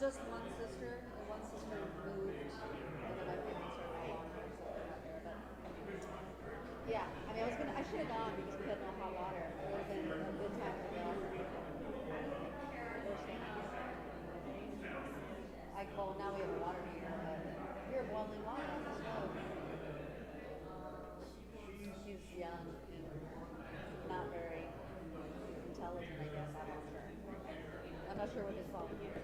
just one sister. And one sister moved, and then my parents are no longer, so they're not there. But yeah, I mean, I should have gone because we had no hot water. It would have been a good time to go. Well, now we have a water heater, but we were boiling water on the stove. He's young and not very intelligent, I guess. I'm not sure. I'm not sure what his problem is.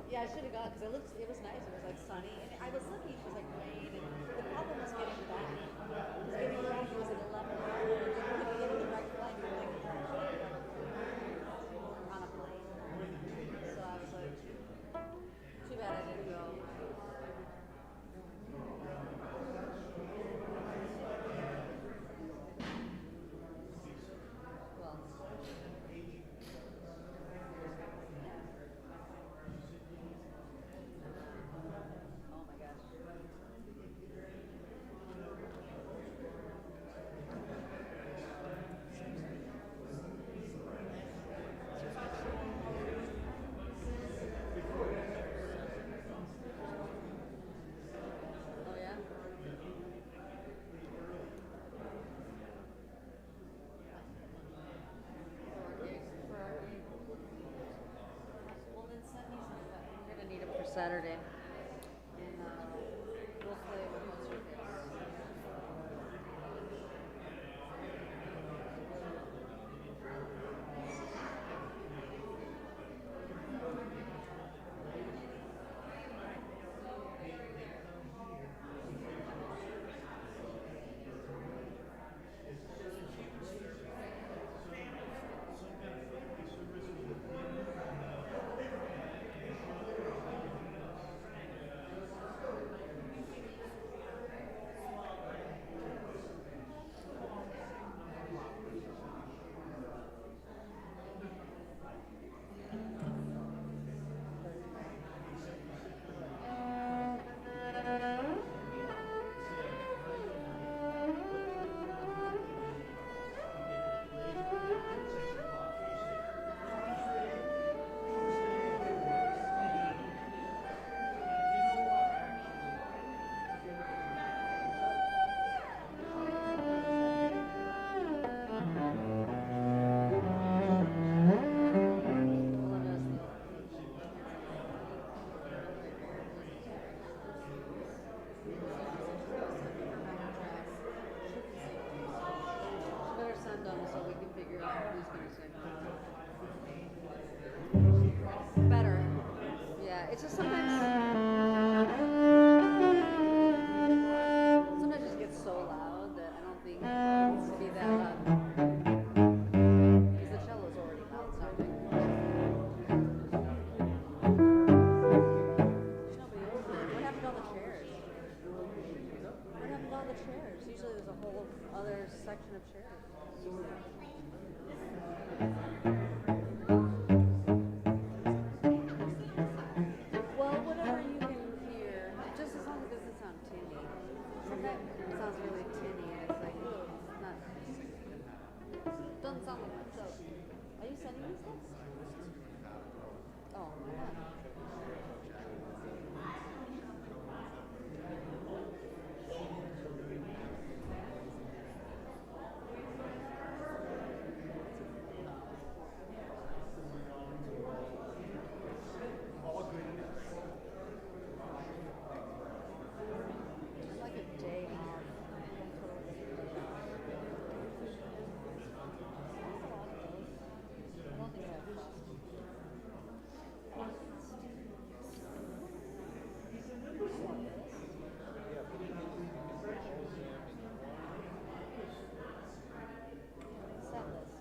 Yeah, I should have gone because it was nice. It was like sunny, and I was lucky. It was like rain, and the problem was getting back. Because getting back, it was at 11 o'clock, and you couldn't get a direct flight. You were like on a plane. So I was like, too bad I didn't go. Well, oh my gosh. Oh yeah? Well, then Sunday's we're gonna need it for Saturday, and we'll play with what's her face. Better send them so we can figure out who's gonna say better. Yeah, it's just sometimes it just gets so loud that I don't think it needs to be that loud. Because the cello's already loud sounding. There's nobody over there. What happened to all the chairs? What happened to all the chairs? Usually there's a whole other section of chairs. Well, whatever you can hear, just as long as it doesn't sound tinny. Sometimes it sounds really tinny and it's like, ooh, it's not. Doesn't sound like much. So, are you sending me stuff? Oh, my God. Just like a day off. I don't think I have cost. Set list.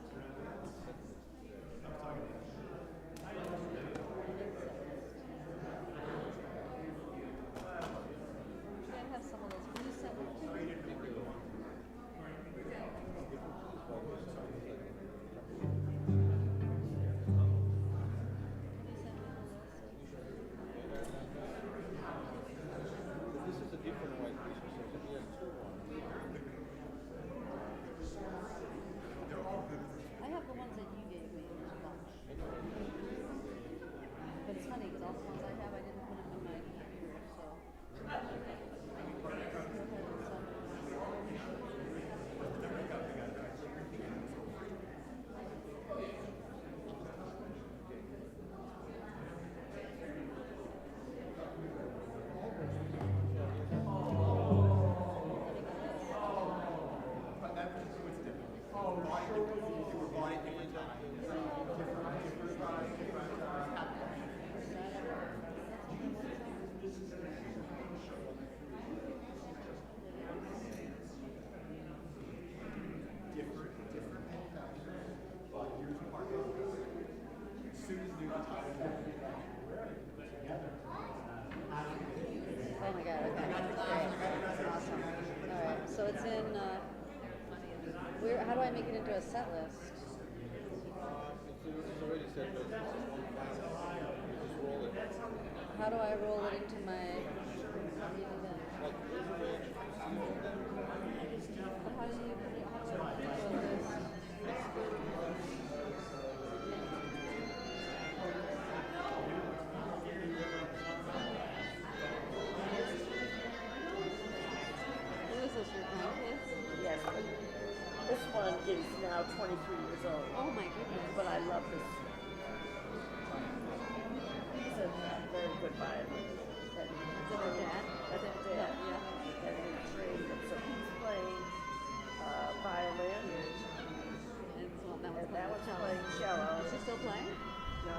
You gotta have some of those. Can you send them to me? Can you send me the list? This is a different white Christmas. He has two ones. I have the ones that you gave me. There's a bunch. But it's funny because all the ones I have to a set list. It's already said that this is one file. You just roll it. How do I roll it into my? Like, there's a range of zero then. But how do you put it? How do I put it into a list? What is this, your grandkids? Yes, but this one is now 23 years old. Oh my goodness. But I love this. He's a very good violinist. Is it her dad? That's his dad. Yeah. And he trained him. So he's playing violin, And so that and one's that one's cello. playing cello. Is she still playing? No,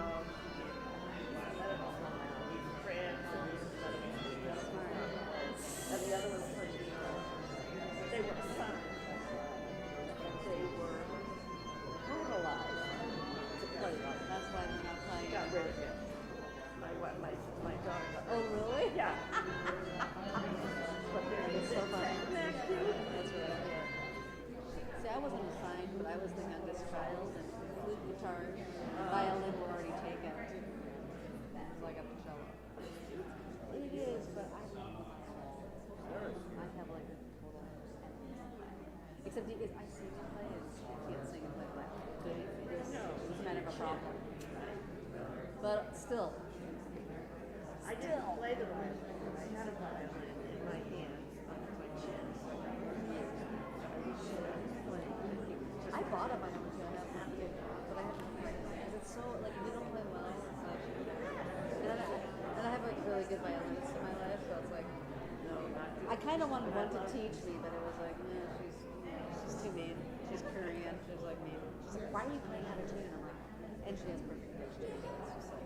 he's France, and he's and the other one's playing guitar. They were assigned. They were brutalized to play like That's why they're not playing. got rid of him. My daughter got rid Oh, of him. really? Yeah. But That is so funny. Isn't that cute? That's really cute. See, I wasn't assigned, but I was the youngest child, and flute, guitar, violin were already taken. So I got the cello. It is, but I have like a total. Except I sing and play, and I can't sing and play live. It's kind of a problem. But still. I didn't play the violin. I had a violin in my hands under my chin. I bought a violin too. I have one, but I haven't played it because it's so like if you don't play well, it's like. And I have a really good violinist in my life, so it's like. I kind of wanted one to teach me, but it was like, she's too mean. She's Korean. She's like mean. She's like, why are you playing out of tune? I'm like, and she has perfect pitch too. So it's just like.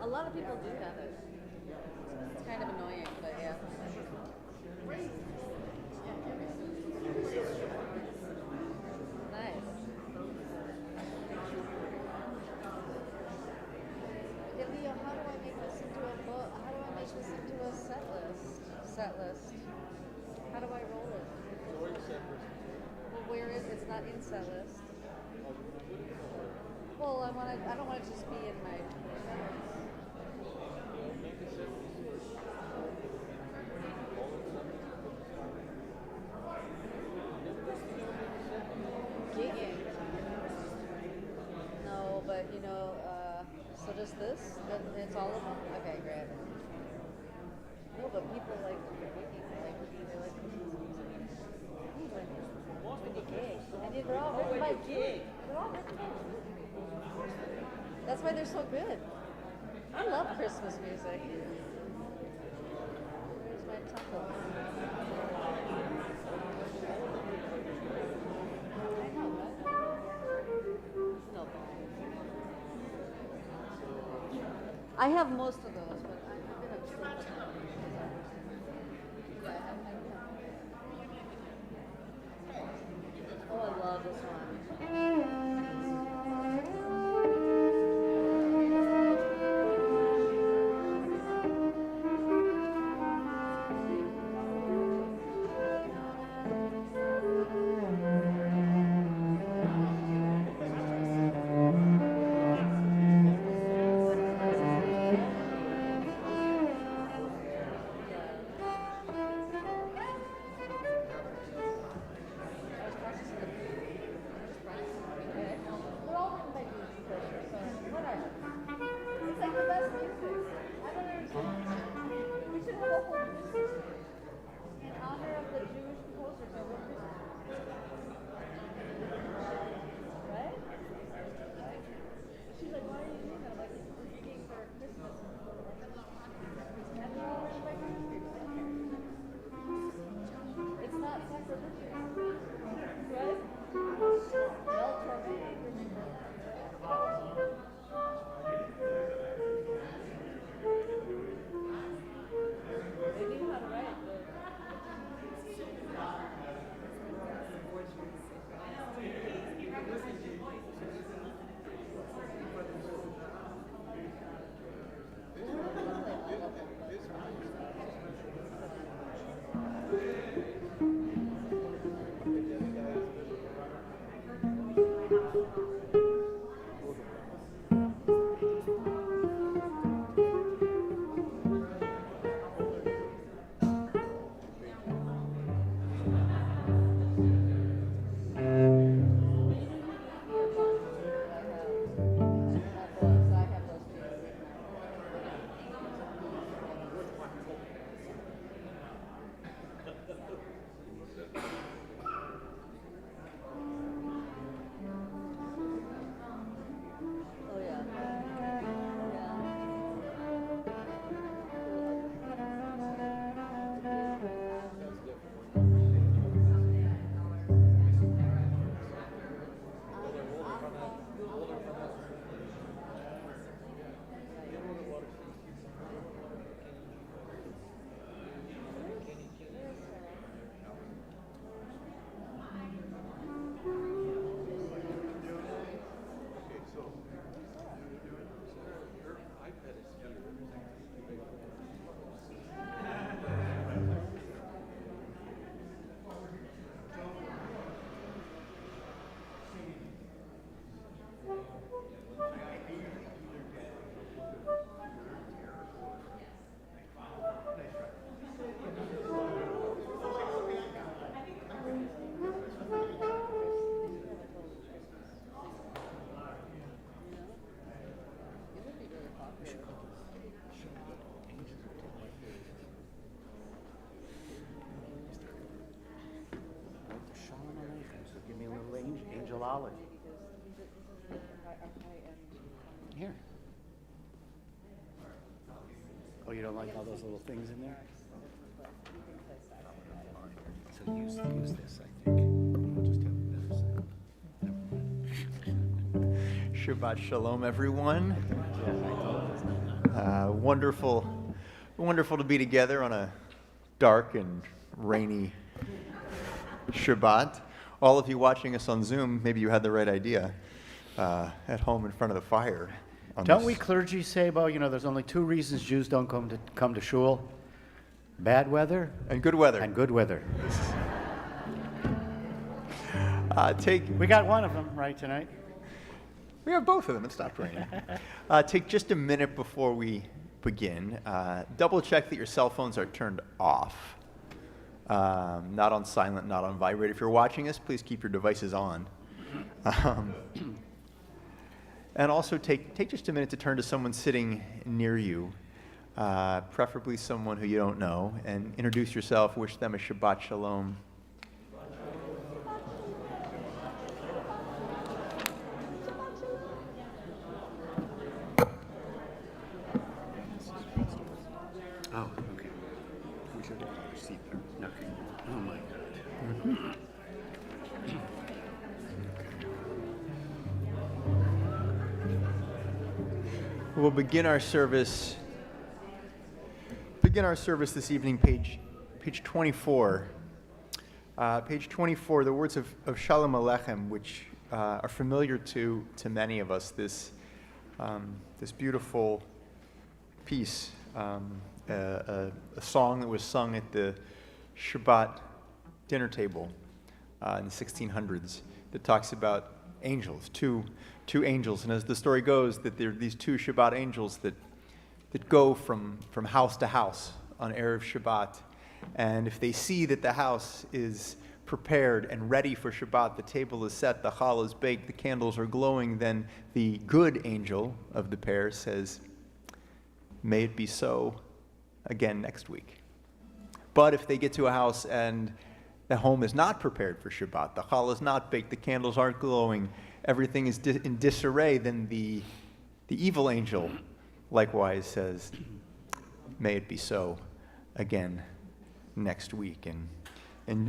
A lot of people do have it. It's kind of annoying, but yeah. Nice. Yeah, Leo, how do I make this into a book? How do I make this into a set list? Set list. How do I roll it? It's already separate. Well, where is it? It's not in set list. Oh, you put it somewhere. Well, I don't want it to just be in my. Make it separate. Gigging. No, but so just this? Then it's all of them? Okay, great. No, but people like gigging. They like when you gig. And they're all written by gig. They're all written by gig. That's why they're so good. I love Christmas music. Where's my temple? I know, right? No. I have most of those, but I'm gonna obsessed with them. Yeah, I have. Oh, I love this one. Apology. because this is a high-end. Here. Oh, you don't like all those little things in there? So use this, I think. We'll just have the other side. Never mind. Shabbat Shalom, everyone. Yeah, Wonderful to be together on a dark and rainy Shabbat. All of you watching us on Zoom, maybe you had the right idea at home in front of the fire. Don't we clergy say, well, there's only two reasons Jews don't come to shul? Bad weather And good weather. and good weather. We got one of them right tonight. We have both of them. It stopped raining. Take just a minute before we begin. Double check that your cell phones are turned off. Not on silent, not on vibrate. If you're watching us, please keep your devices on. And also take just a minute to turn to someone sitting near you, preferably someone who you don't know, and introduce yourself, wish them a Shabbat Shalom. Oh, okay. We should have a seat there. Okay. Oh, my God. We'll begin our service this evening, page 24. Page 24, the words of Shalom Aleichem, which are familiar to many of us. This beautiful piece, a song that was sung at the Shabbat dinner table in the 1600s that talks about angels, two angels, and as the story goes, that there are these two Shabbat angels that go from house to house on Erev Shabbat, and if they see that the house is prepared and ready for Shabbat, the table is set, the challah is baked, the candles are glowing, then the good angel of the pair says, "May it be so again next week." But if they get to a house and the home is not prepared for Shabbat, the challah is not baked, the candles aren't glowing, everything is in disarray, then the evil angel likewise says, "May it be so again next week." And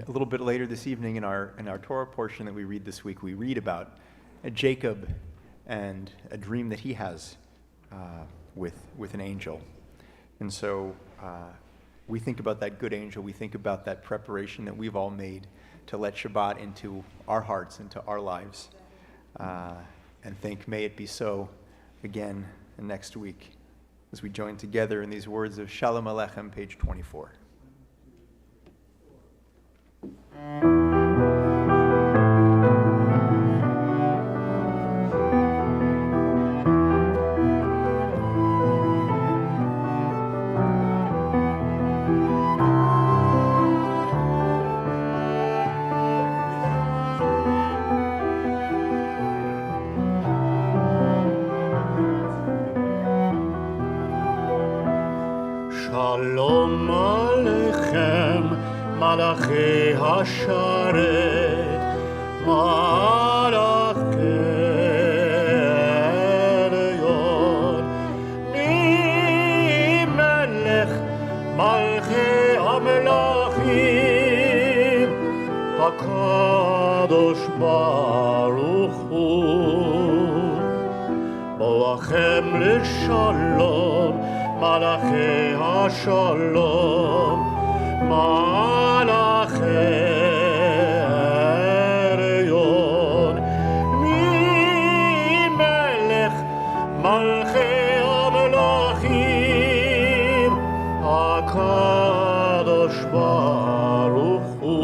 a little bit later this evening in our Torah portion that we read this week, we read about Jacob and a dream that he has with an angel. And so we think about that good angel. We think about that preparation that we've all made to let Shabbat into our hearts, into our lives, and think, may it be so again next week as we join together in these words of Shalom Aleichem, page 24. Shalom Aleichem, Malachi Hasharet, Malachi Elyon, Mi Melech, Malchi HaMelachim, HaKadosh Baruch Hu, Boachem L'Shalom, Malachi Hashalom, Malachi Elyon, Mi Melech, Malchi HaMelachim, HaKadosh Baruch Hu,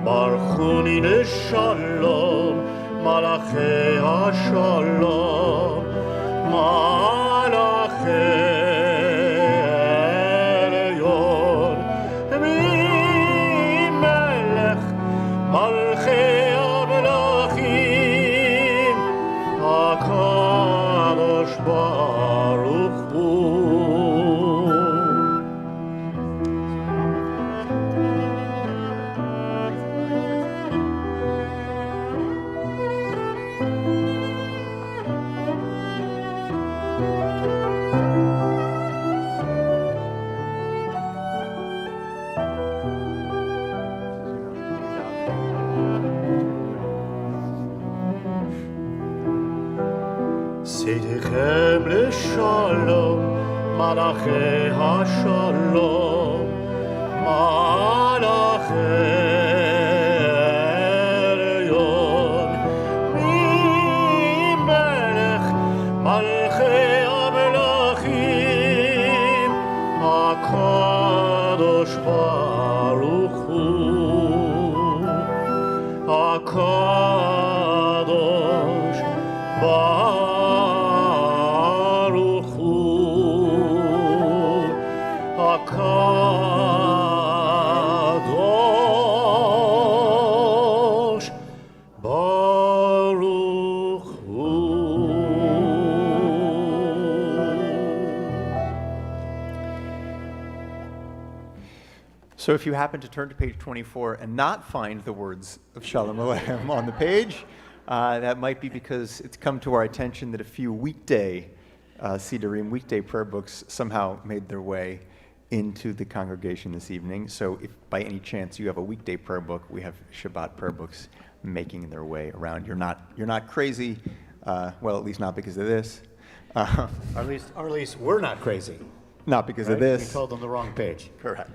Baruchuni L'Shalom, Malachi Hashalom, Malachi Elyon, Mi Melech, Malchi HaMelachim, HaKadosh Baruch Hu. צאתכם לשלום, מלאכי השלום, מלאכי עליון, ממלך מלכי המלכים, הקדוש ברוך הוא, הקדוש ברוך הוא, הקדוש ברוך הוא. So if you happen to turn to page 24 and not find the words of Shalom Aleichem on the page, that might be because it's come to our attention that a few weekday Sidurim, weekday prayer books somehow made their way into the congregation this evening. So if by any chance you have a weekday prayer book, we have Shabbat prayer books making their way around. You're not crazy, well, at least not because of this. Or at least we're not crazy. Not because of Right? this. We told them the wrong page. Correct.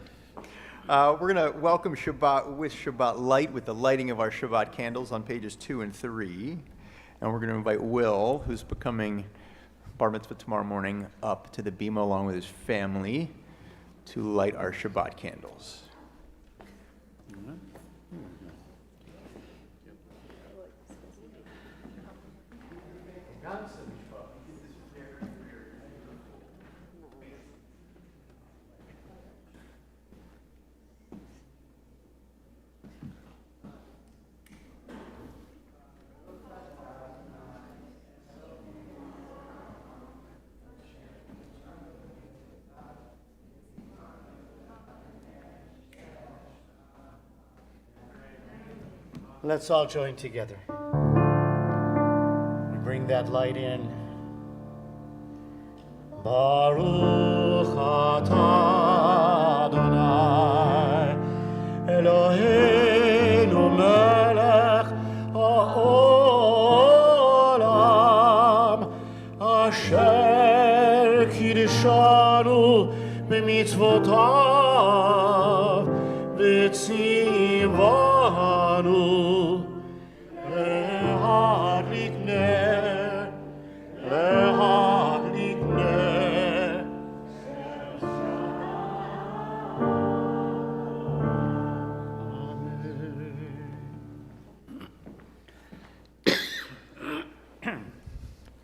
We're going to welcome Shabbat with Shabbat light, with the lighting of our Shabbat candles on pages 2 and 3. And we're going to invite Will, who's becoming bar mitzvah tomorrow morning, up to the bima along with his family to light our Shabbat candles. Let's all join together. We bring that light in. Baruch atah Adonai Eloheinu melech ha'olam asher kiddushanu b'mitzvotav v'tzivanu להדליק נר, להדליק נר.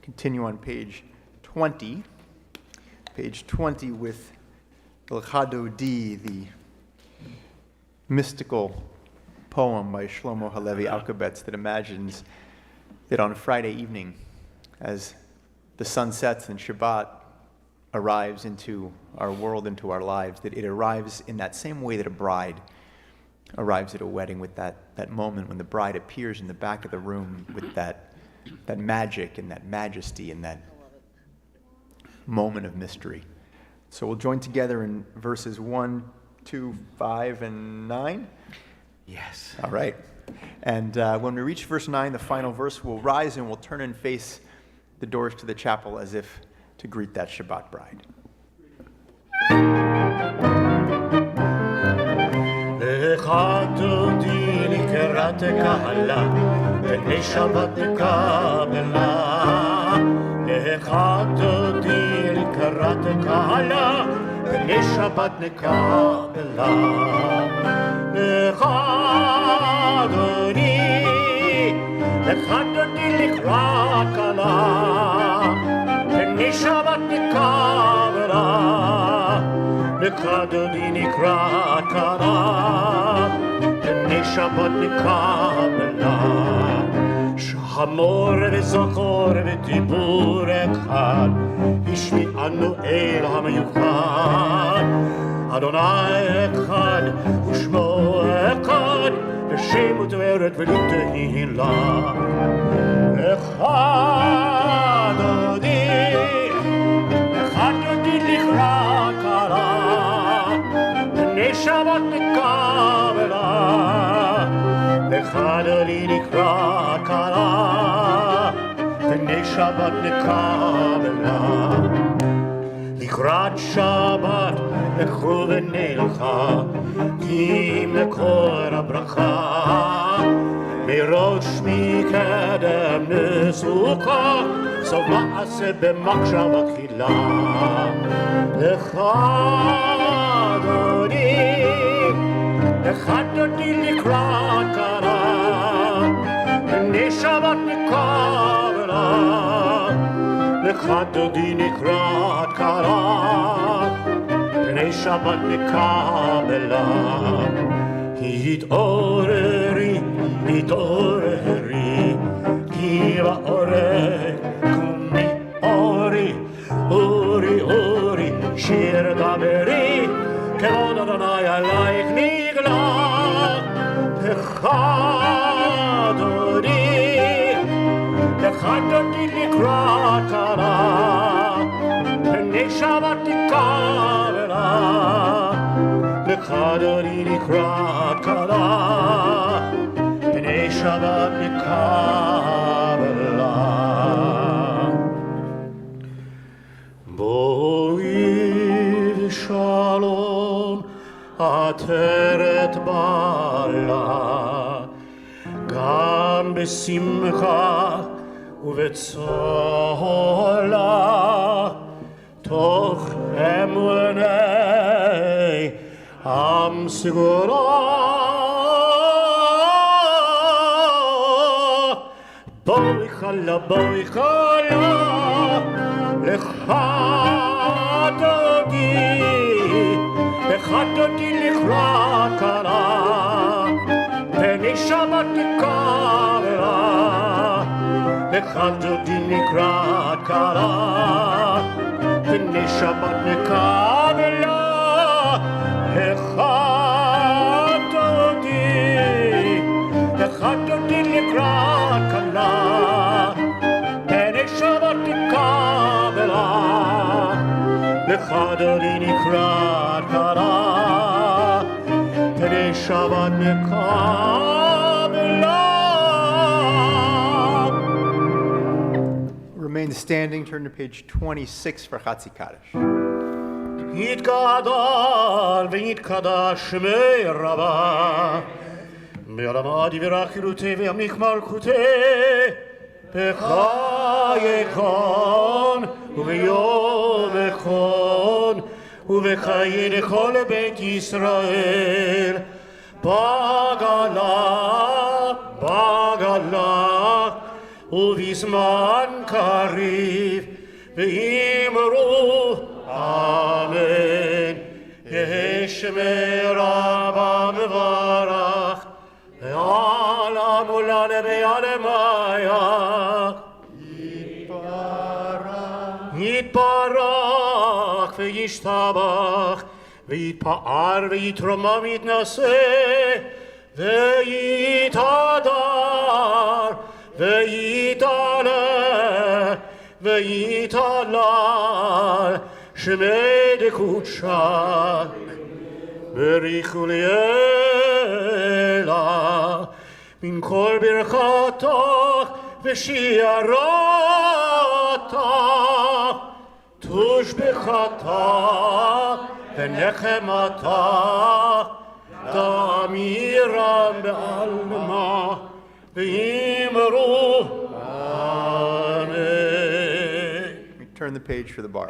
Continue on page 20. Page 20 with L'Chadodi, the mystical poem by Shlomo Halevi Alkabetz that imagines that on Friday evening, as the sun sets and Shabbat arrives into our world, into our lives, that it arrives in that same way that a bride arrives at a wedding, with that moment when the bride appears in the back of the room with that magic and that majesty and that moment of mystery. So we'll join together in verses 1, 2, 5, and 9. Yes. All right. And when we reach verse 9, the final verse, we'll rise and we'll turn and face the doors to the chapel as if to greet that Shabbat bride. לך דודי לקראת קהלה, בני שבת נקבלה. לך דודי לקראת קהלה, בני שבת נקבלה. לך אדוני, לך דודי לקראת קהלה, בני שבת נקבלה. לך דודי נקרא קרא, בני שבת נקבלה. שחמור וזכור ודיבור אחד, השמיענו אל המיוחד. אדוני אחד ושמו אחד, בשם ותפארת ולתהילה. לך דודי, לך דודי לקרא קרא, בני שבת נקבלה. לך דודי נקרא קרא, בני שבת שבת נקבלה. לקראת שבת לכו ונלכה, כי מקור הברכה מראש מקדם נסוכה, סוף מעשה במחשבה תחילה. לך דודי לקראת קלה, פני שבת נקבלה. לך דודי לקראת קלה, פני שבת נקבלה. התעוררי, התעוררי, כי באורק קומי אורי, אורי, אורי, שיר דברי, כבוד אדוני עלייך נגלה. לך דודי, לך דודי לקראת קלה, פני שבת נקבלה. לך דודי לקראת קלה, פני שבת נקבלה. בואי ושלום עטרת בעלה, גם בשמחה ובצהלה, תוך אמוני עם סגורה. בואי חלה, בואי חלה, לך דודי, לך דודי לקראת קלה, פני שבת נקבלה. לך דודי לקראת קלה, פני שבת נקבלה. לך דודי, לך דודי לקראת קלה, פני שבת נקבלה. לך דודי לקראת קלה, פני שבת נקבלה. Remain standing. Turn to page 26 for Chatzi Kaddish. יתגדל ויתקדש שמי רבה, בעולמד יברך חירותי וימליך מלכותי, בחיי כאן וביום כאן ובחיי לכל בית ישראל, בגלה, בגלה ובזמן קריב, ואמרו אמן. יהי שמי רבה מברך, לעולם ולעלמי יתברך וישתבח ויתפאר ויתרומם ויתנשא ויתהדר ויתעלה ויתהלל שמי דקודשא. בריחו לילה מן כל ברכתך ושיערתך, תושבחתך ונחמתך, תאמירם בעלמא, ואמרו אמן. Turn the page for the bar.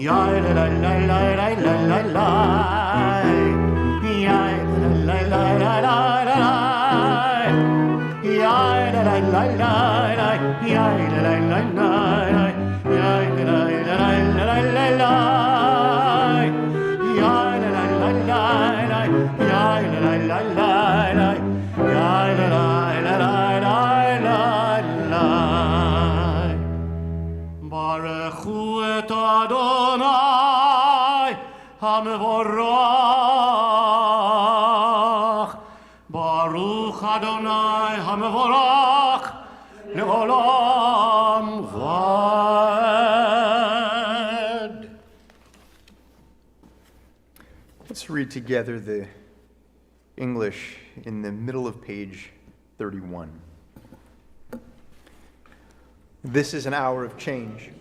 Yai la la la la la la la la, yai la la la la la la la, yai la la la la la, yai la la la la la, yai la la la la la la la, yai la la la la la, yai la la la la la, yai la la la la la la. Baruchu et Adonai HaMevorach, Baruch Adonai HaMevorach le'olam vad. Let's read together the English, in the middle of page 31. This is an hour of change.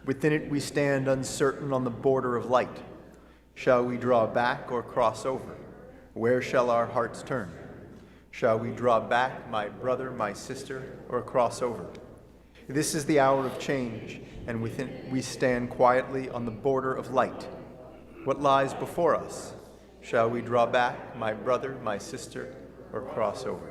Within it we stand uncertain on the border of light. Shall we draw back or cross over? Where shall our hearts turn? Shall we draw back, my brother, my sister, or cross over? This is the hour of change, and within it we stand quietly on the border of light. What lies before us? Shall we draw back, my brother, my sister, or cross over?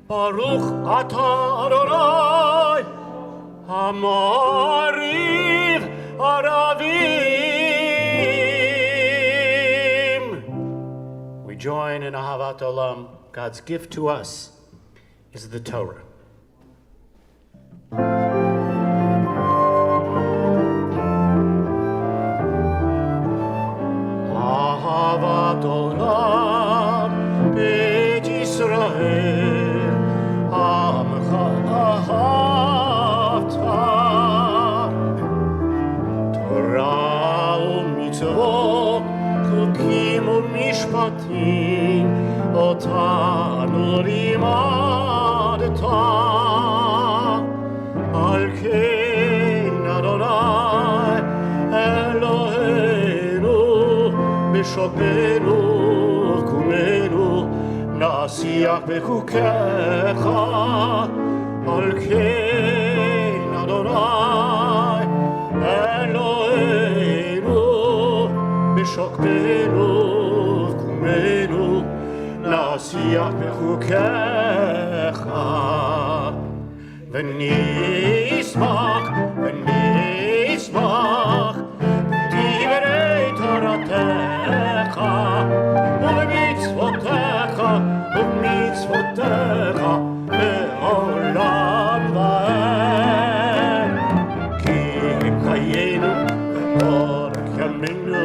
Baruch atah Adonai Hamariv Aravim. We join in Ahavat Olam. God's gift to us is the Torah. Ahavat Olam Beit Yisrael Torah u'mitzvot, chukim u'mishpatim, otanu limadta. Al kein Adonai Eloheinu, b'shokenu kumenu, nasiach b'chukecha. Al kein Adonai Eloheinu b'shokbenu kumenu nasiach b'chukecha v'nismach b'divrei Toratecha u'b'mitzvotecha לעולם ועד כי הם חיינו ואורך ימינו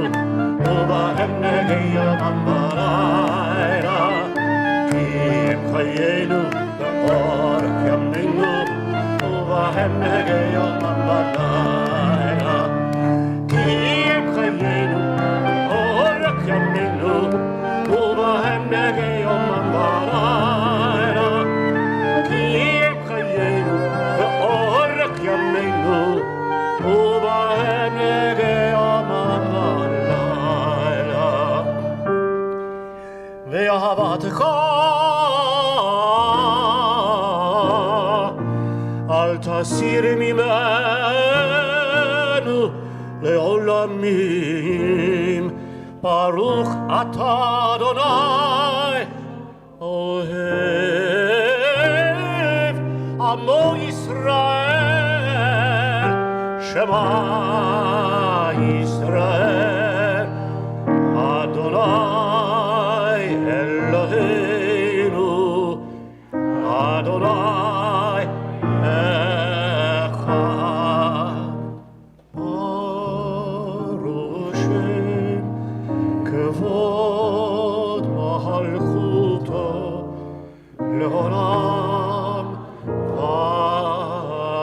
ובהם נגי יומם ולילה כי הם חיינו ואורך ימינו ובהם נגי יומם ולילה כי הם חיינו ואורך ימינו ובהם נגי יומם ולילה ואהבתך אל תסיר ממנו לעולמים ברוך אתה אדוני אוהב עמו ישראל שמע ישראל אדוני Eloheinu Adonai Echad Baruch Shem Kevod Malchuto Leolam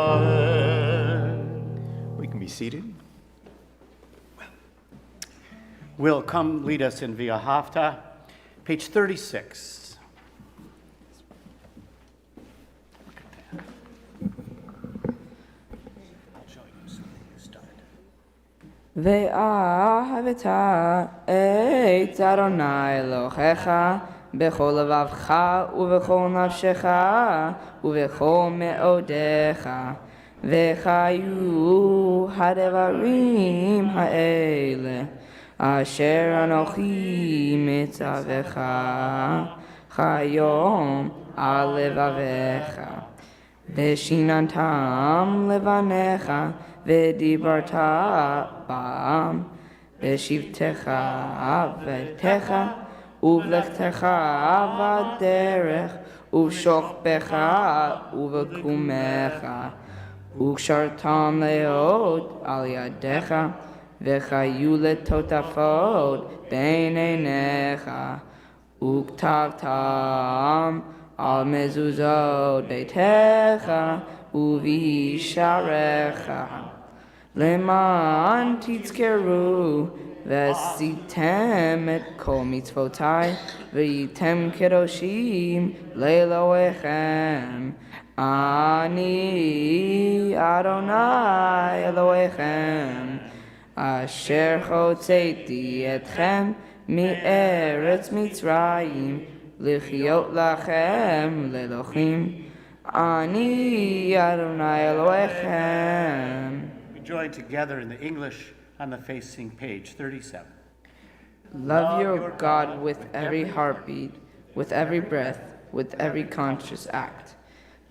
Vaed. We can be seated. Will come lead us in Via Hafta. Page 36. Look at that. I'll show you something. You start. ואהבת את אדוני אלוהיך בכל לבבך ובכל נפשך ובכל מאודיך וחיו הדברים האלה אשר אנוכי מצווך כיום על לבביך ושיננתם לבניך ודיברת בם בשבתך ובביתך ובלכתך בדרך ובשוכבך ובקומך וקשרתם להיות על ידיך וחיו לטוטפות בין עיניך וכתבתם על מזוזות ביתך ובשעריך, למען תזכרו ועשיתם את כל מצוותי והייתם קדושים לאלוהיכם. אני אדוני אלוהיכם, אשר הוצאתי אתכם מארץ מצרים, לחיות לכם לאלוהים. אני אדוני אלוהיכם. We join together in the English on the facing page 37. Love your God with every heartbeat, with every breath, with every conscious act.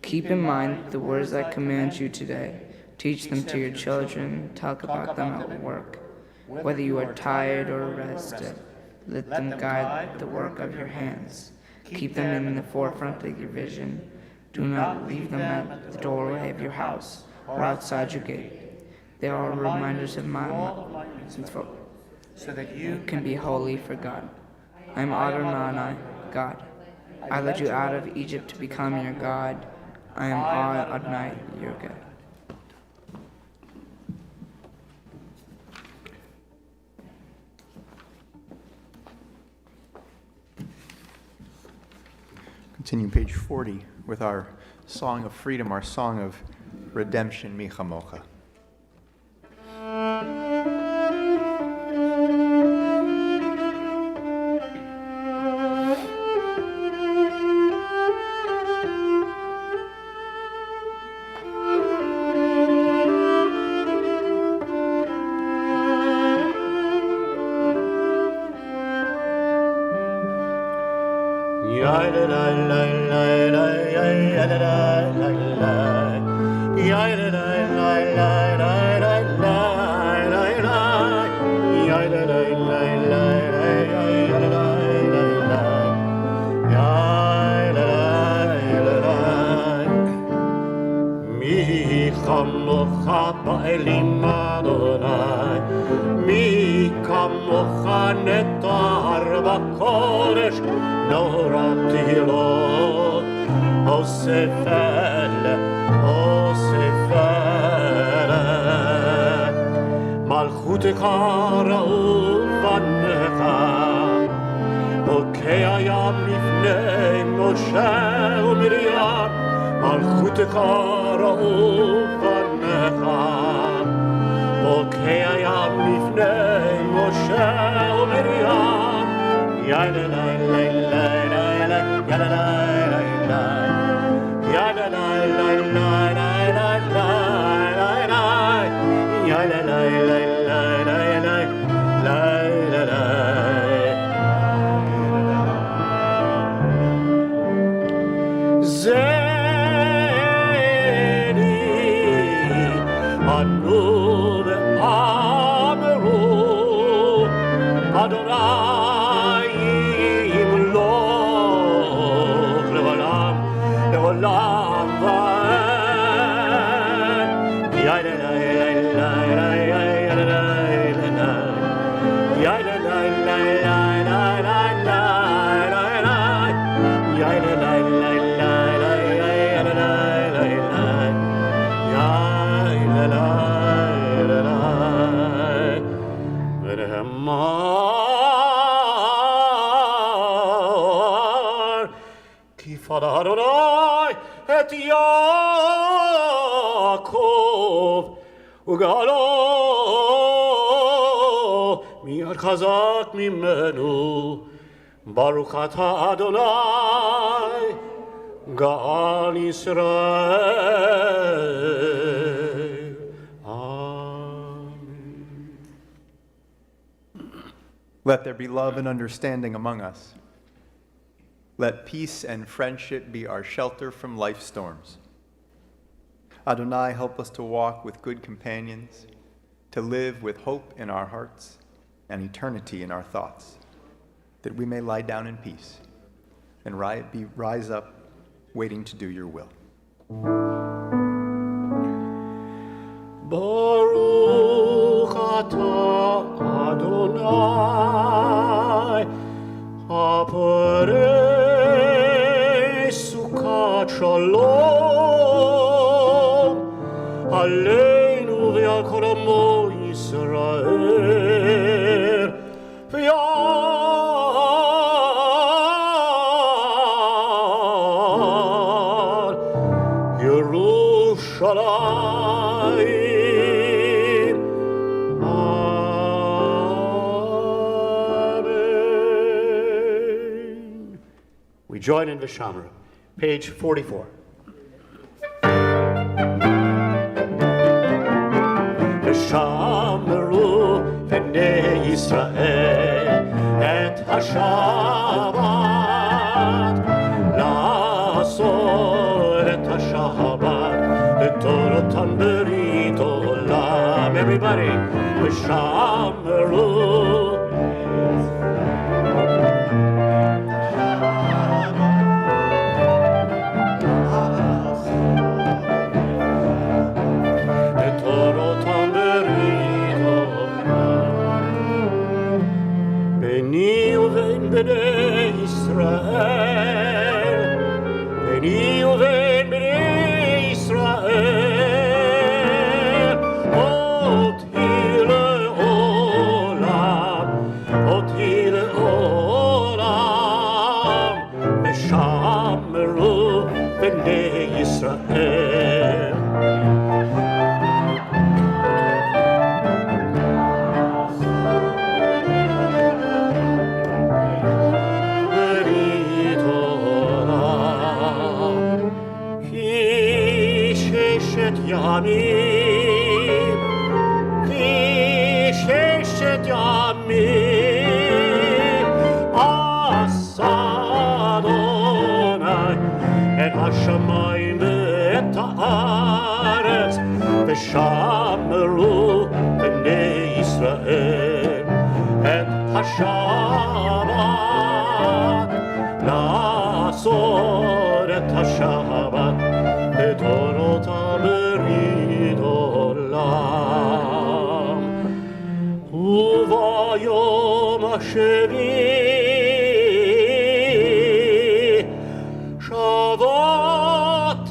Keep in mind the words I command you today. Teach them to your children. Talk about them at work. Whether you are tired or rested, let them guide the work of your hands. Keep them in the forefront of your vision. Do not leave them at the doorway of your house or outside your gate. They are reminders of my mitzvot, So that you can be holy for God. I am Adonai, God. I led you out of Egypt to become your God. I am Adonai, your God. Continue page 40 with our song of freedom, our song of redemption, Mi Chamocha. Mi kamocha ba'elim Adonai, mi kamocha netar b'kodesh, nora tehilot, osefele, malchutecha ra'uf banecha, bokei hayam lifnei Moshe u'Miriam, malchutecha ra'uf banecha, bokei hayam lifnei Moshe u'Miriam, yadalai lai lai lai lai, yadalai lai lai, yadalai lai lai lai lai lai lai, yadalai lai lai lai lai lai lai. Zeni anu ve'ameru Adonai yimloch le'olam le'olam va'ed. Yadalai lai lai lai lai yadalai lai lai, yadalai lai lai lai lai lai lai, yadalai lai lai lai lai yadalai lai lai, yadalai lai lai. V'nehemar ki fada Adonai et Yaakov ugalo mi'ad chazak mimenu. Baruch atah Adonai Ga'al Yisrael. Amen. Let there be love and understanding among us. Let peace and friendship be our shelter from life's storms. Adonai, help us to walk with good companions, to live with hope in our hearts and eternity in our thoughts, that we may lie down in peace and rise up waiting to do your will. Baruch atah Adonai Apare succat shalom Aleinu ve'al amo Yisrael ve'al Yerushalayim. Amen. We join in Vishamra, page 44. Vishamru b'nei Yisrael et hashabat la'asor et hashabat l'torotam berit olam. Everybody, Vishamru. Bnei Israel, Beni uven Bnei Israel, Oti le'olam, V'shamru Bnei Israel. Yamim, V'sheshet yamim, Asa Adonai et hashamayim ve'et haaretz, V'shamru b'nei Yisrael et hashabat, la'asor et hashabat, et orotam berit olam. Uvayom hashvi Shavat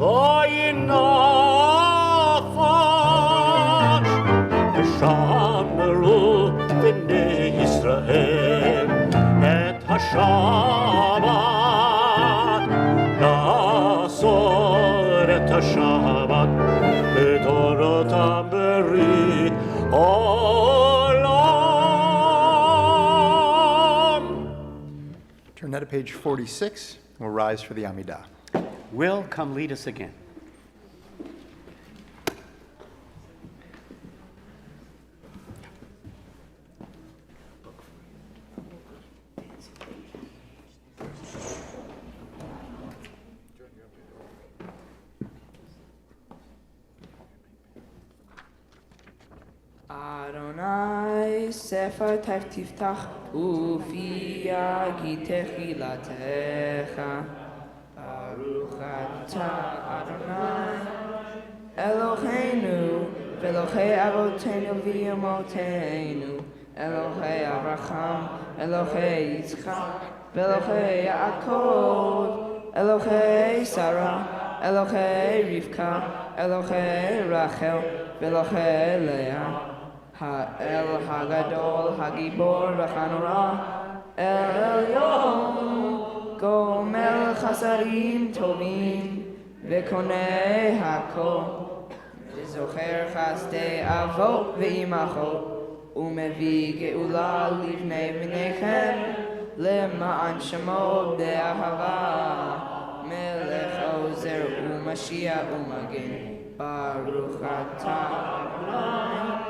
vayinafash V'shamru b'nei Yisrael et hashabat la'asor et hashabat et orotam berit olam. Turn now to page 46. We'll rise for the Amidah. Will, come lead us again. Adonai sefer tiftach ufi yagi techilatecha Baruch atah Adonai Eloheinu v'Elohei avotenu v'yomotenu Elohei Avraham Elohei Yitzchak v'Elohei Yaakov Elohei Sarah Elohei Rivka Elohei Rachel v'Elohei Leah El Hagadol, Hagibor, V'Chanora, El Elyon, Gomel Chasarim Tovim, V'Konei Hakol, V'Zocher Chasdei Avot V'Imachot, Umevi Geula Livnei V'Nechem, Lema'an Shemo Be'ahava, Melech Ozer U'Mashiach U'Magen, Baruch atah Adonai,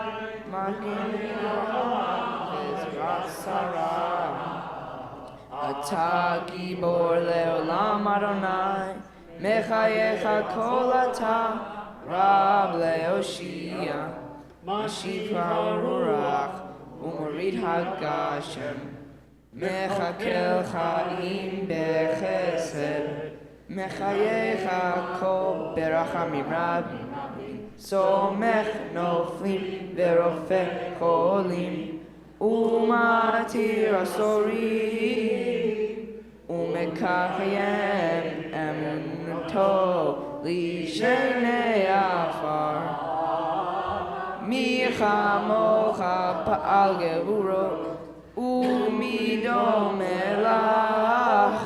Ata gibor leolam Adonai, mechayecha kol ata, Rab leoshia, Mashiv ha'orach, u'morid hagashem, mechakel chaim bechesed, mechayecha kol berachamim rabim, Somech noflim verofeh cholim ומתיר אסורים, ומקיים אמונתו לשני עפר. מי כמוך פעל גבורות, ומי דומה לך,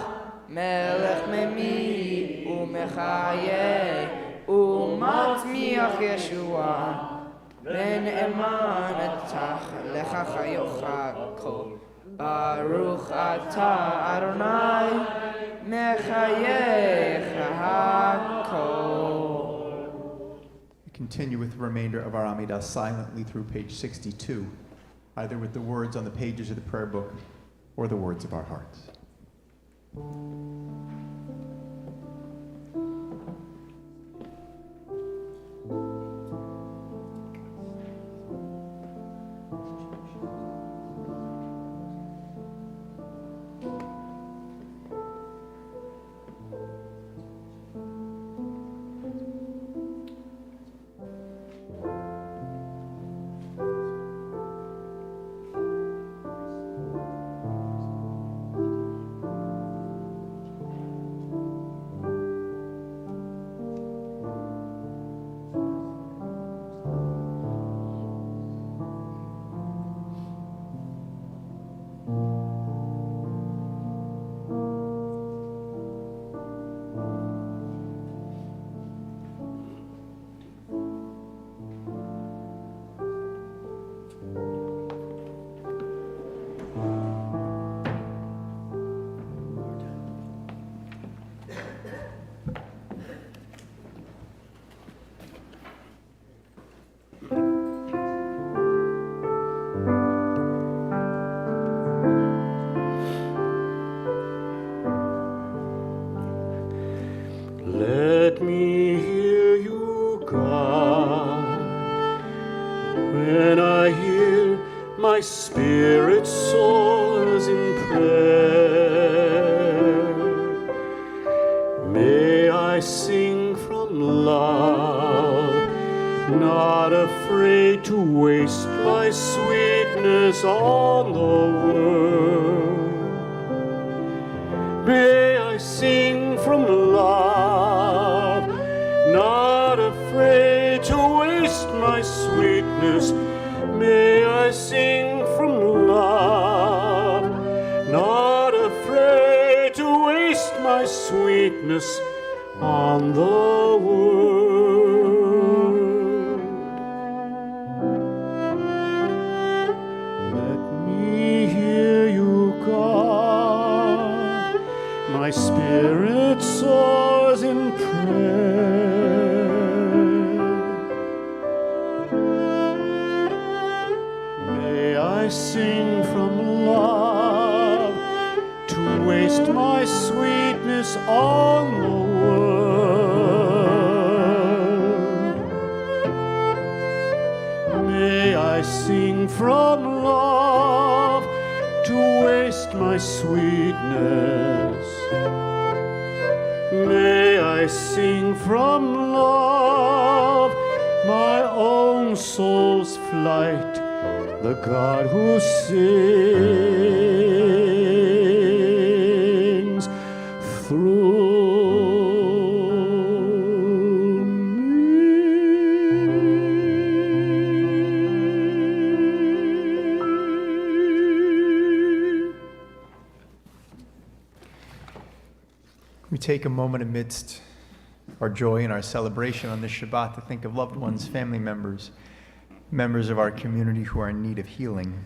מלך ממית ומחיה, ומצמיח ישועה. ונאמנתך לך חיוך כל. ברוך אתה אדוני, מחייך הכל. We continue with the remainder of our Amidah silently through page 62, either with the words on the pages of the prayer book or the words of our hearts. Let me hear you, God, when I hear my spirit soars in prayer. May I sing from love, not afraid to waste my sweetness on the world. May I sing from love, not afraid to waste my sweetness. May I sing from love, not afraid to waste my sweetness on the world. Let me hear you, God. My spirit soars in prayer. May I sing from love to waste my sweetness on the world. May I sing from love to waste my sweetness. May I sing from love my own soul's flight, the God who sings through We take a moment amidst our joy and our celebration on this Shabbat to think of loved ones, family members, members of our community who are in need of healing.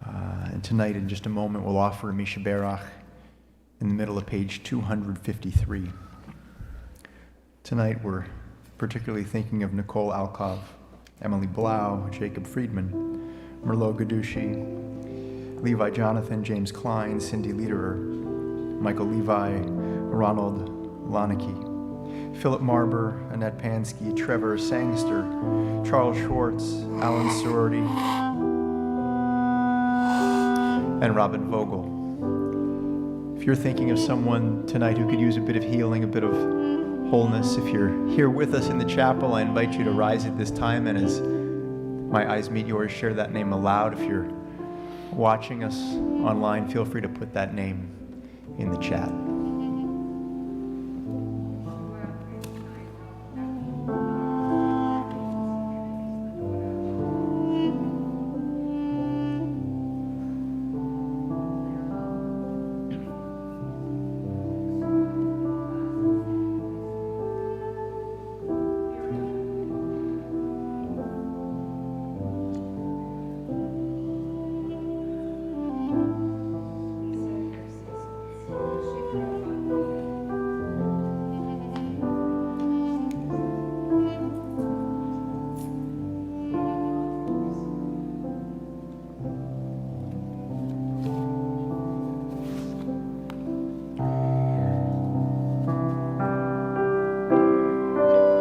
And tonight, in just a moment, we'll offer a Misha Berach in the middle of page 253. Tonight, we're particularly thinking of Nicole Alkov, Emily Blau, Jacob Friedman, Merlot Gadushi, Levi Jonathan, James Klein, Cindy Lederer, Michael Levi, Ronald Lonicky, Philip Marber, Annette Pansky, Trevor Sangster, Charles Schwartz, Alan Sorority, and Robin Vogel. If you're thinking of someone tonight who could use a bit of healing, a bit of wholeness, if you're here with us in the chapel, I invite you to rise at this time, and as my eyes meet yours, share that name aloud. If you're watching us online, feel free to put that name in the chat.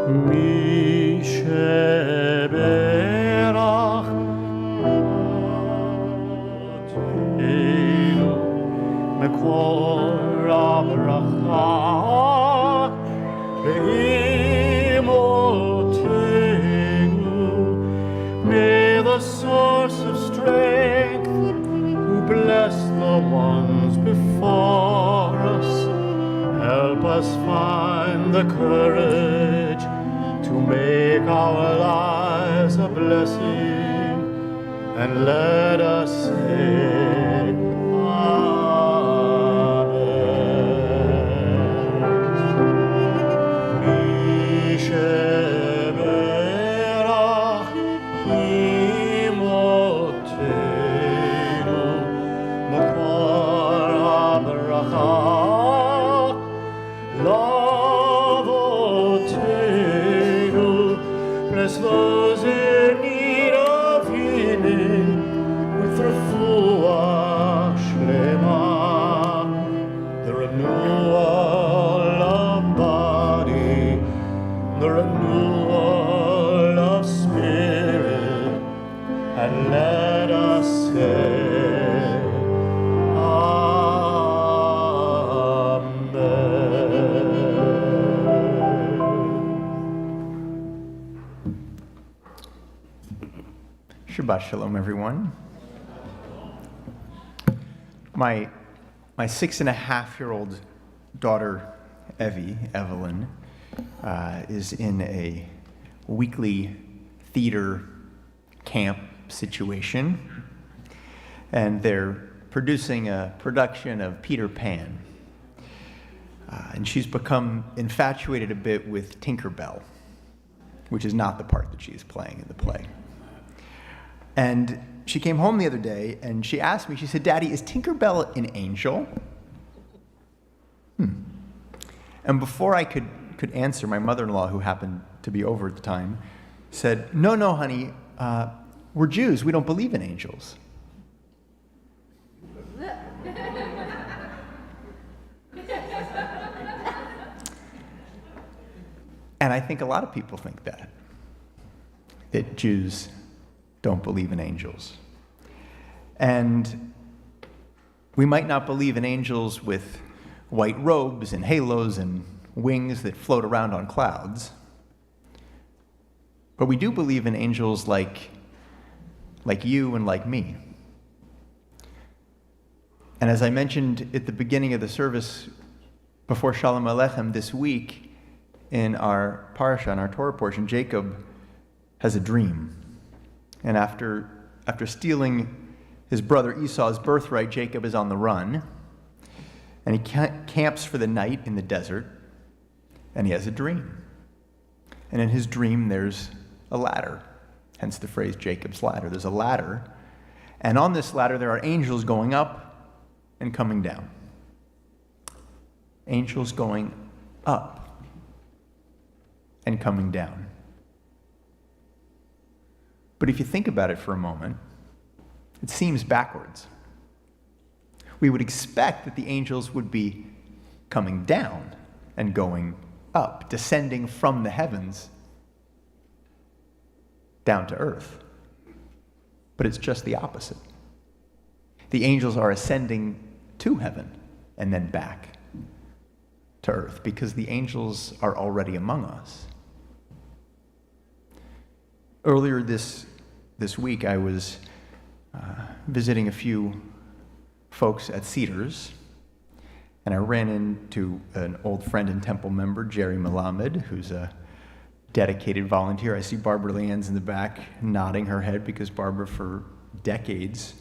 מי שברך אותנו מקור הברכה ואימותינו, may the source of strength who bless the ones before us help us find the courage to make our lives a blessing, and let us say Amen. Mi sheberach imotenu makor habracha Lavotenu, bless those in need of healing with refuah shlema, the renewal of body, the renewal of spirit, and let us say Shabbat Shalom, everyone. My 6.5-year-old daughter, Evelyn, is in a weekly theater camp situation, and they're producing a production of Peter Pan. And she's become infatuated a bit with Tinkerbell, which is not the part that she's playing in the play. And she came home the other day and she asked me, she said, "Daddy, is Tinkerbell an angel?" And before I could answer, my mother-in-law, who happened to be over at the time, said, No, honey, we're Jews. We don't believe in angels. And I think a lot of people think that Jews don't believe in angels. And we might not believe in angels with white robes and halos and wings that float around on clouds, but we do believe in angels like you and like me. And as I mentioned at the beginning of the service before Shalom Aleichem this week, in our parasha, in our Torah portion, Jacob has a dream. And after stealing his brother Esau's birthright, Jacob is on the run, and he camps for the night in the desert, and he has a dream. And in his dream, there's a ladder, hence the phrase Jacob's ladder. There's a ladder, and on this ladder there are angels going up and coming down. Angels going up and coming down. But if you think about it for a moment, it seems backwards. We would expect that the angels would be coming down and going up, descending from the heavens down to earth. But it's just the opposite. The angels are ascending to heaven and then back to earth, because the angels are already among us. Earlier this this week I was visiting a few folks at Cedars, and I ran into an old friend and temple member, Jerry Melamed, who's a dedicated volunteer. I see Barbara Leanne's in the back nodding her head because Barbara, for decades,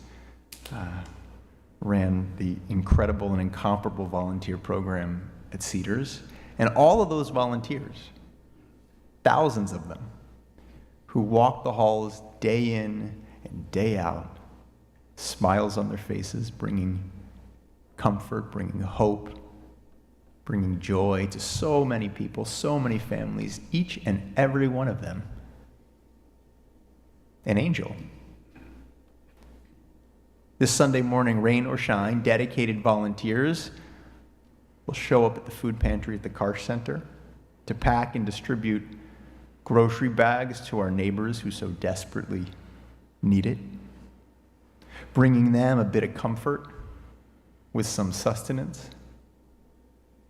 ran the incredible and incomparable volunteer program at Cedars. And all of those volunteers, thousands of them, who walk the halls day in and day out, smiles on their faces, bringing comfort, bringing hope, bringing joy to so many people, so many families, each and every one of them an angel. This Sunday morning, rain or shine, dedicated volunteers will show up at the food pantry at the Karsh Center to pack and distribute grocery bags to our neighbors who so desperately need it, bringing them a bit of comfort with some sustenance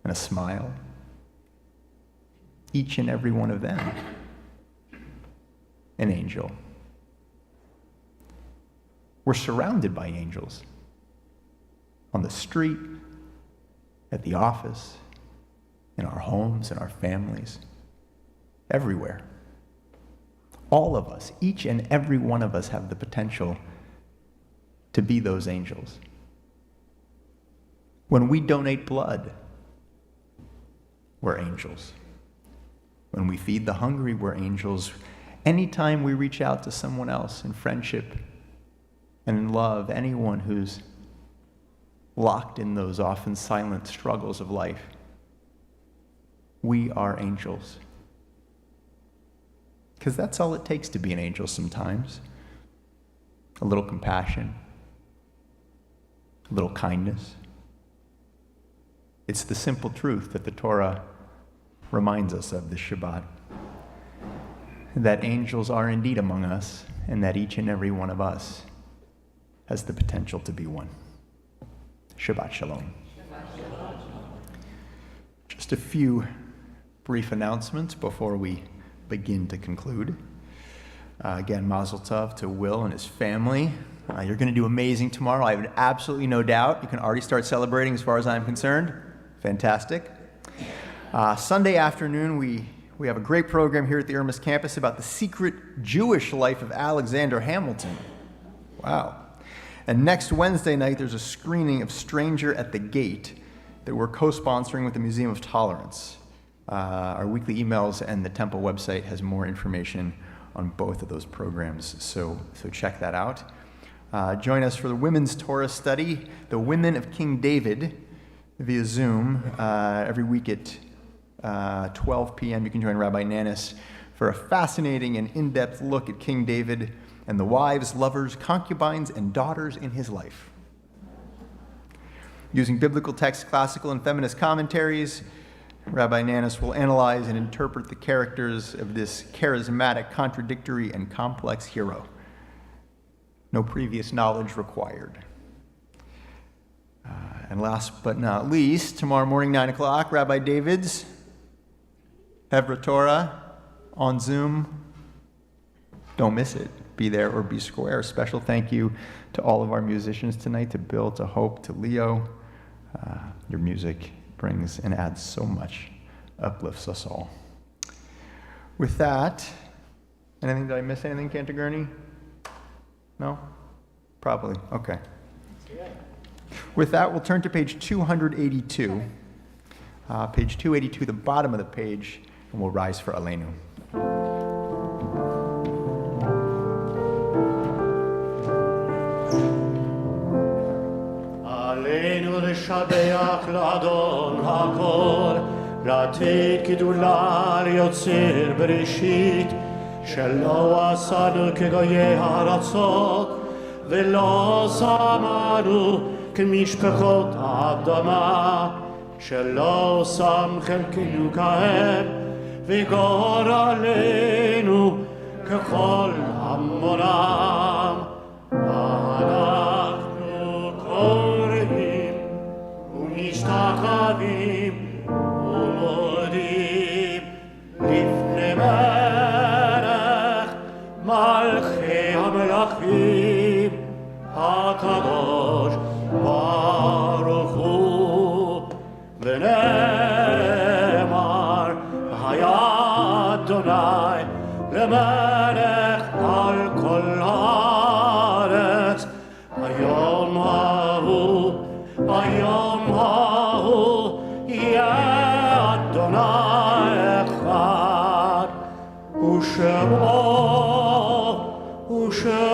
and a smile. Each and every one of them, an angel. We're surrounded by angels on the street, at the office, in our homes, in our families, everywhere. All of us, each and every one of us, have the potential to be those angels. When we donate blood, we're angels. When we feed the hungry, we're angels. Anytime we reach out to someone else in friendship and in love, anyone who's locked in those often silent struggles of life, we are angels. Because that's all it takes to be an angel sometimes. A little compassion, a little kindness. It's the simple truth that the Torah reminds us of this Shabbat, that angels are indeed among us, and that each and every one of us has the potential to be one. Shabbat Shalom. Just a few brief announcements before we begin to conclude. Again, Mazel Tov to Will and his family. You're going to do amazing tomorrow. I have absolutely no doubt. You can already start celebrating as far as I'm concerned. Fantastic. Sunday afternoon, we have a great program here at the Irmis campus about the secret Jewish life of Alexander Hamilton. Wow. And next Wednesday night, there's a screening of Stranger at the Gate that we're co-sponsoring with the Museum of Tolerance. Our weekly emails and the temple website has more information on both of those programs, so check that out. Join us for the Women's Torah Study, The Women of King David, via Zoom, every week at 12 p.m. You can join Rabbi Nanis for a fascinating and in-depth look at King David and the wives, lovers, concubines, and daughters in his life. Using biblical text, classical and feminist commentaries, Rabbi Nanis will analyze and interpret the characters of this charismatic, contradictory, and complex hero. No previous knowledge required. And last but not least, tomorrow morning, 9 o'clock, Rabbi David's Hebra Torah on Zoom. Don't miss it. Be there or be square. Special thank you to all of our musicians tonight, to Bill, to Hope, to Leo. Your music brings and adds so much, uplifts us all. With that, did I miss anything, Cantigurney? No? Probably. Okay. With that, we'll turn to page 282. Page 282, the bottom of the page, and we'll rise for Aleinu. עלינו לשבח לאדון הכל, לתת גדולה ליוצר בראשית, שלא עשנו כגויי הארצות, ולא שמנו כמשפחות האדמה, שלא שם חלקנו כהם, וגור עלינו ככל המונם. אנחנו קוראים ומשתחווים ומודים לפני מלך מלכי המלכים. Elohim HaKadosh Baruch Hu V'ne'emar Hayat Adonai Lemelech Al Kol Haaretz Hayom Hahu Yeh Adonai Echad U'Shemo Echad.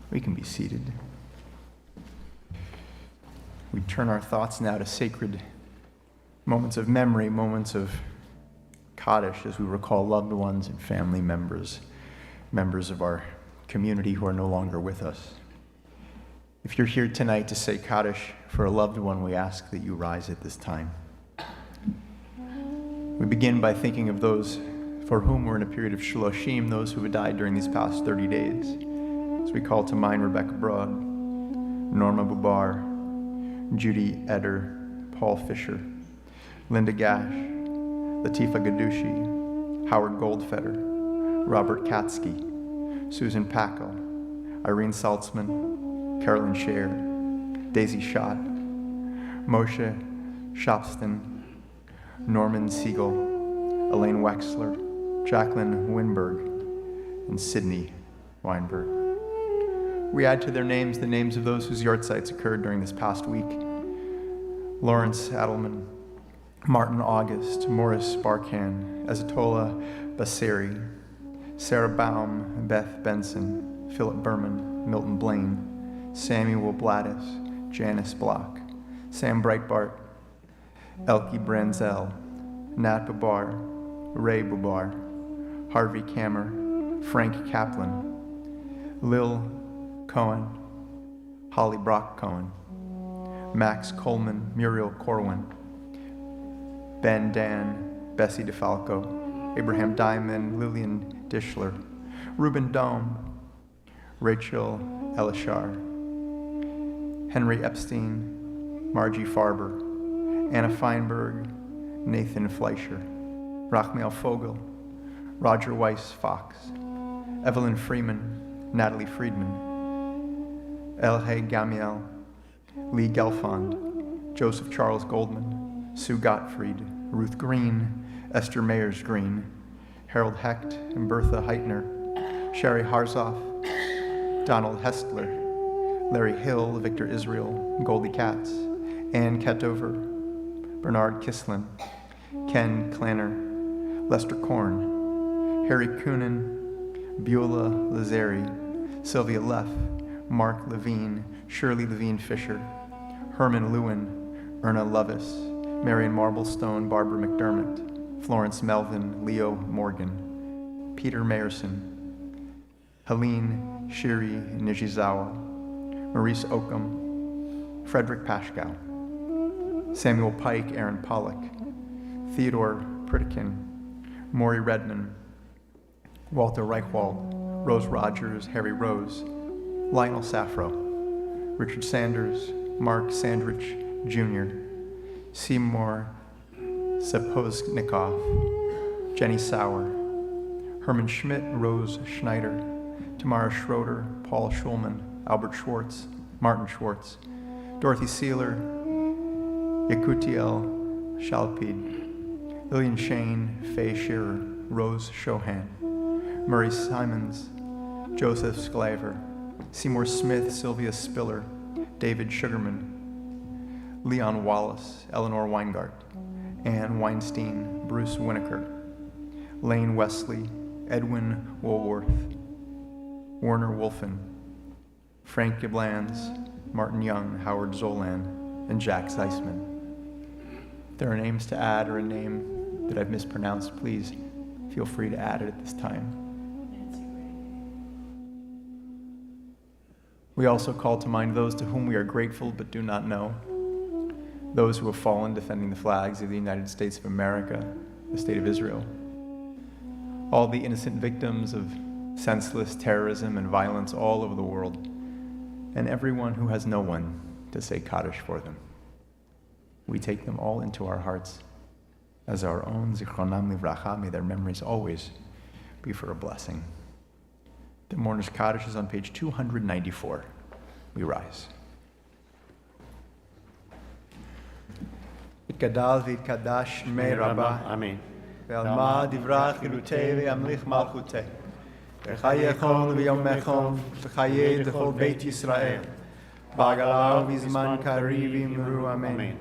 We can be seated. We turn our thoughts now to sacred moments of memory, moments of Kaddish, as we recall loved ones and family members, members of our community who are no longer with us. If you're here tonight to say Kaddish for a loved one, we ask that you rise at this time. We begin by thinking of those for whom we're in a period of shloshim, those who have died during these past 30 days. As we call to mind Rebecca Broad, Norma Bubar, Judy Eder, Paul Fisher, Linda Gash, Latifa Gadushi, Howard Goldfeder, Robert Katsky, Susan Packel, Irene Saltzman, Carolyn Scher, Daisy Schott, Moshe Shopston, Norman Siegel, Elaine Wexler, Jacqueline Winberg, and Sydney Weinberg. We add to their names the names of those whose yahrzeits occurred during this past week. Lawrence Adelman, Martin August, Morris Barkan, Azatola Basseri, Sarah Baum, Beth Benson, Philip Berman, Milton Blaine, Samuel Blattis, Janice Block, Sam Breitbart, Elke Branzel, Nat Babar, Ray Babar, Harvey Kammer, Frank Kaplan, Lil Cohen, Holly Brock Cohen, Max Coleman, Muriel Corwin, Ben Dan, Bessie DeFalco, Abraham Diamond, Lillian Dishler, Reuben Dome, Rachel Elishar, Henry Epstein, Margie Farber, Anna Feinberg, Nathan Fleischer, Rachmiel Fogel, Roger Weiss Fox, Evelyn Freeman, Natalie Friedman, Elhe Gamiel, Lee Gelfond, Joseph Charles Goldman, Sue Gottfried, Ruth Green, Esther Mayers Green, Harold Hecht and Bertha Heitner, Sherry Harzoff, Donald Hestler, Larry Hill, Victor Israel, Goldie Katz, Ann Ketover, Bernard Kislin, Ken Clanner, Lester Korn, Harry Coonan, Beulah Lazari, Sylvia Leff, Mark Levine, Shirley Levine Fisher, Herman Lewin, Erna Lovis, Marion Marblestone, Barbara McDermott, Florence Melvin, Leo Morgan, Peter Mayerson, Helene Shiri Nijizawa, Maurice Oakham, Frederick Pashkow, Samuel Pike, Aaron Pollock, Theodore Pritikin, Maury Redman, Walter Reichwald, Rose Rogers, Harry Rose, Lionel Safro, Richard Sanders, Mark Sandrich Jr., Seymour Sapoznikov, Jenny Sauer, Herman Schmidt, Rose Schneider, Tamara Schroeder, Paul Schulman, Albert Schwartz, Martin Schwartz, Dorothy Seeler, Yakutiel Shalpid, Lillian Shane, Faye Shearer, Rose Shohan, Murray Simons, Joseph Sclaver, Seymour Smith, Sylvia Spiller, David Sugarman, Leon Wallace, Eleanor Weingart, Ann Weinstein, Bruce Winokur, Lane Wesley, Edwin Woolworth, Werner Wolfen, Frank Giblans, Martin Young, Howard Zolan, and Jack Zeisman. If there are names to add or a name that I've mispronounced, please feel free to add it at this time. We also call to mind those to whom we are grateful but do not know, those who have fallen defending the flags of the United States of America, the State of Israel, all the innocent victims of senseless terrorism and violence all over the world, and everyone who has no one to say Kaddish for them. We take them all into our hearts as our own. Zichronam livracha, may their memories always be for a blessing. The Mourner's Kaddish is on page 294. We rise. Itgadal v'itkadash shmei Rabbah. Amen. Ve'alma divrach chilutei ve'amlich malchutei. V'chayechon v'yomechon v'chayei d'chol Beit Yisrael. B'agalav v'zman kariv imru amen.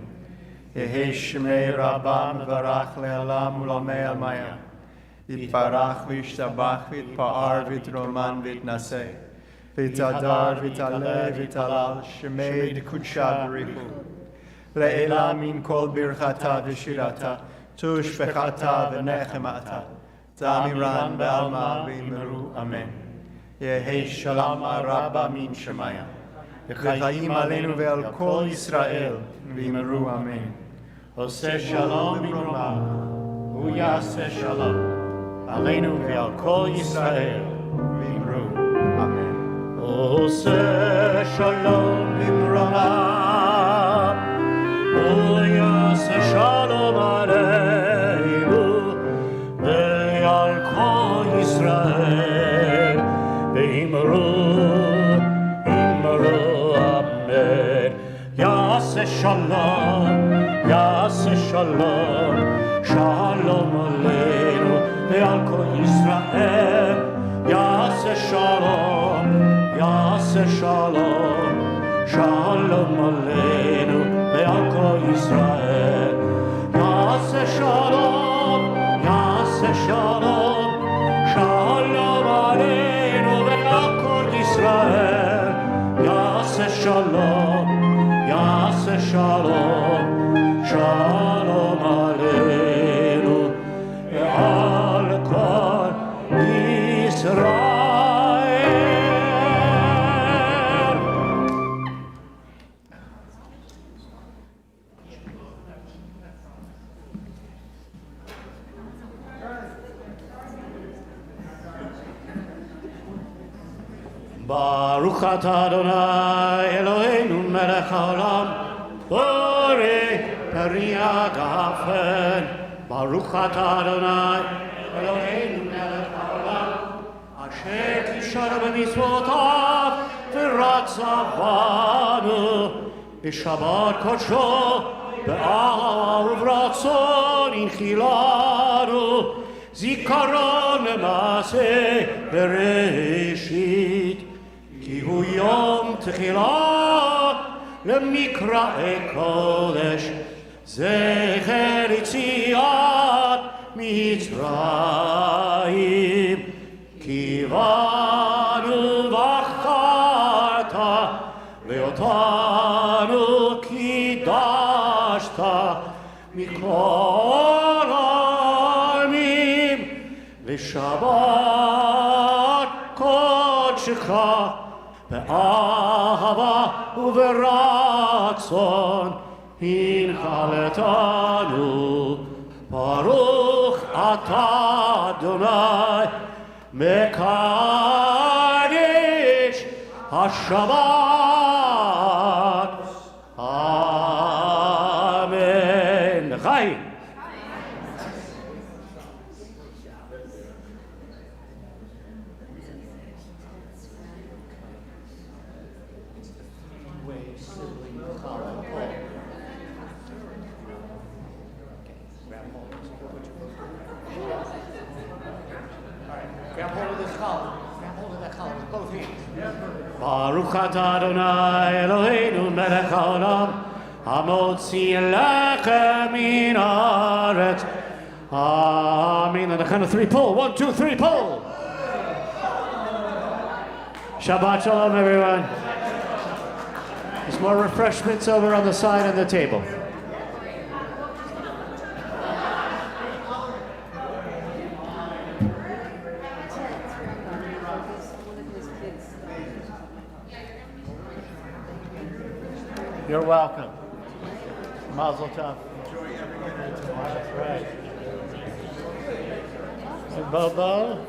Yehei shmei Rabbah mevarach le'alam u'lamei almaya. Yitbarach v'yishtabach v'yitpa'ar v'yitroman v'yitnaseh. V'yitadar v'yitaleh v'yitalal shmei d'kudsha b'richu. Le'ela min kol birchata v'shirata, tushbechata v'nechemata, zamiran be'alma v'imru, amen. Yehei shalom araba min shemaya, v'chayim aleinu ve'al kol Yisrael, v'imru, amen. Oseh shalom b'imroma, hu yaseh shalom, aleinu ve'al kol Yisrael, v'imru, amen. Oseh shalom b'imroma, Shalom Aleinu ve'al kol Yisrael ve'imru amen. Yaseh shalom shalom aleinu ve'al kol Yisrael. Yaseh shalom shalom aleinu ve'al kol Yisrael. Yaseh shalom shalom aleinu ve'al kol Yisrael. Yaseh shalom shalom aleinu ve'al kol Yisrael. Baruch atah Adonai Eloheinu melech haolam borei peri hagafen. Baruch atah Adonai Eloheinu melech haolam asher kishara b'mitzvotav v'ratzavanu b'shabbat kodsho be'ahav v'ratzon inchilanu zikaron le'maseh bereshit. Ki hu yom techilah lemikra kodesh zecher yitziat Mitzrayim. Ki vanu vacharta ve'otanu kidashta mikol ha'amim v'shabbat kodshecha be'ahava u'veratzon hinchaletanu. Baruch atah Adonai mekadesh hashabbat. Amen. Chaim. Grab hold of this collar. Grab hold of that collar with both hands. Baruch atah Adonai Eloheinu melech haolam hamotzi lechem min haaretz. Amen. On the count of three, pull. 1, 2, 3, pull. Shabbat shalom, everyone. There's more refreshments over on the side of the table. You're welcome. Mazel tov. Enjoy every minute. That's right. And Bobo.